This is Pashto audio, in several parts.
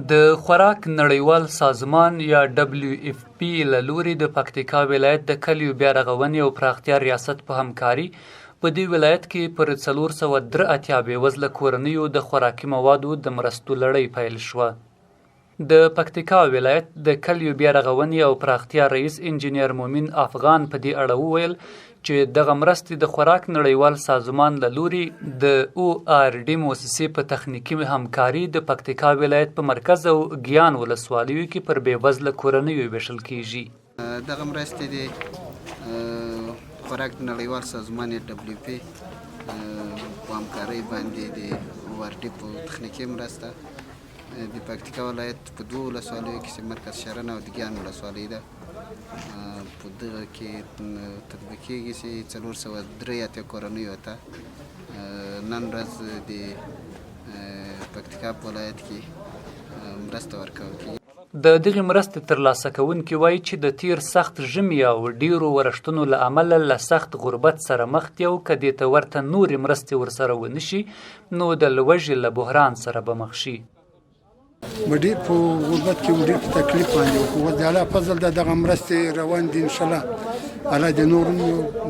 د خوراک نړیوال سازمان یا WFP له لوري د پکتیکا ولایت د کلیو بیا رغونې او پراختیا ریاست په همکاري په دې ولایت کې پر 483 بېوزله کورنیو د خوراکي موادو د مرستو لړۍ پیل شوه. د پکتیکا ولایت د کلیو بیا رغونې او پراختیا رئیس انجینیر مومن افغان په دې اړه وویل چې دغه مرستې د خوراک نړیوال سازمان له لوري د ORD مؤسسې په تخنیکي همکاري د پکتیکا ولایت په مرکز او ګیان ولسوالیو کې پر بېوزله کورنیو ویشل کیږي. دغه مرستې د خوراک نړیوال سازمان WFP په همکارۍ باندې د ORD په تخنیکي مرسته د پکتیکا ولایت په دوه ولسوالیو کې چې مرکز شرن او د ګیان ولسوالۍ ده په دغه کې تطبیق کېږي چې 483 کورنیو ته نن ورځ د پکتیکا په ولایت کې مرسته ورکول کېږي. د دغې مرستې ترلاسه کوونکي وایي چې د تیر سخت ژمي او ډیرو ورښتونو له امله له سخت غربت سره مخ دي او که دې ته ورته نورې مرستې ورسره ونه شي نو د لوږې له بحران سره به مخ شي. ډېر په غربت کې ډېر په تکلیف باندې وو د الله فضل دغه مرستې روان دي انشاءالله الله دې نور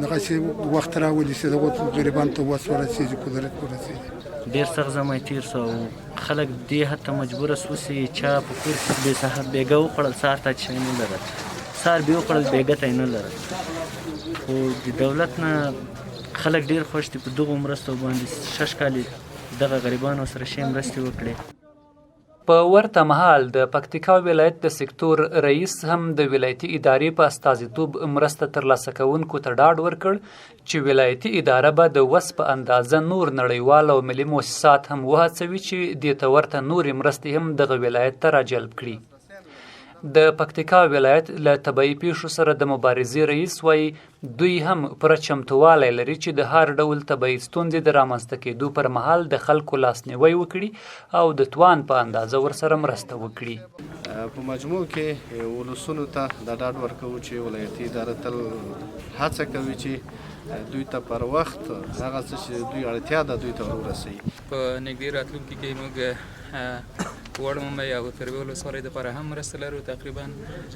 دغسې وخت راولي چې دغو غریبانو ته وس ورسېږي قدرت ورسېږي. ډېر سخت ژمی تېر سو او خلک دې حد ته مجبوره سو چې چا په کور کې بېګه وخوړل سهار ته شی نه لرل سهار بې وخوړل بېګه ته یې نه لرل خو د دولت نه خلک ډېر خوښ دي په دغو مرستو باندې شش کالې دغه غریبانو سره ښې مرستې وکړې. په ورته مهال د پکتیکا ولایت د سکتور رئیس هم د ولایتي ادارې په استازیتوب مرسته ترلاسه کوونکو ته ډاډ ورکړ چې ولایتي اداره به د وس په اندازه نور نړیوال او ملي مؤسسات هم وهڅوي چې دې ته ورته نورې مرستې هم دغه ولایت ته راجلب کړي. د پکتیکا ولایت له طبعي پیښو سره د مبارزې رئیس وایي دوی هم پوره چمتووالی لري چې د هر ډول طبعي ستونزې د رامنځته کېدو پر مهال د خلکو لاسنیوی وکړي او د توان په اندازه ورسره مرسته وکړي. په مجموع کې ولسونو ته د ډاډ ورکوو چې ولایتي اداره تل هڅه کوي چې دوی ته پر وخت هغه څه چې دوی اړتیا ده دوی ته ورسوي. په نږدې راتلونکي کې موږ وړ ممبۍ او تربیه ولسوالۍ دپاره هم مرسته لرو. تقریبا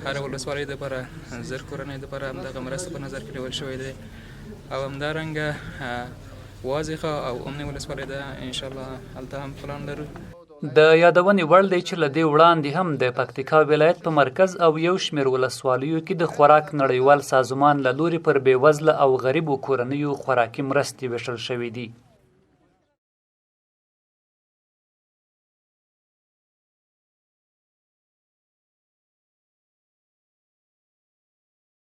هره ولسوالۍ دپاره 1000 کورنۍ دپاره همدغه مرسته په نظر کې نیول شوی دی او همدارنګه واضحه او امنې ولسوالۍ ده انشاءالله هلته هم پلان لرو. د یادونې وړ دی چې له دې وړاندې هم د پکتیکا ولایت په مرکز او یو شمېر ولسوالیو کې د خوراک نړیوال سازمان له لوري پر بېوزله او غریبو کورنیو خوراکي مرستې ویشل شوي دي.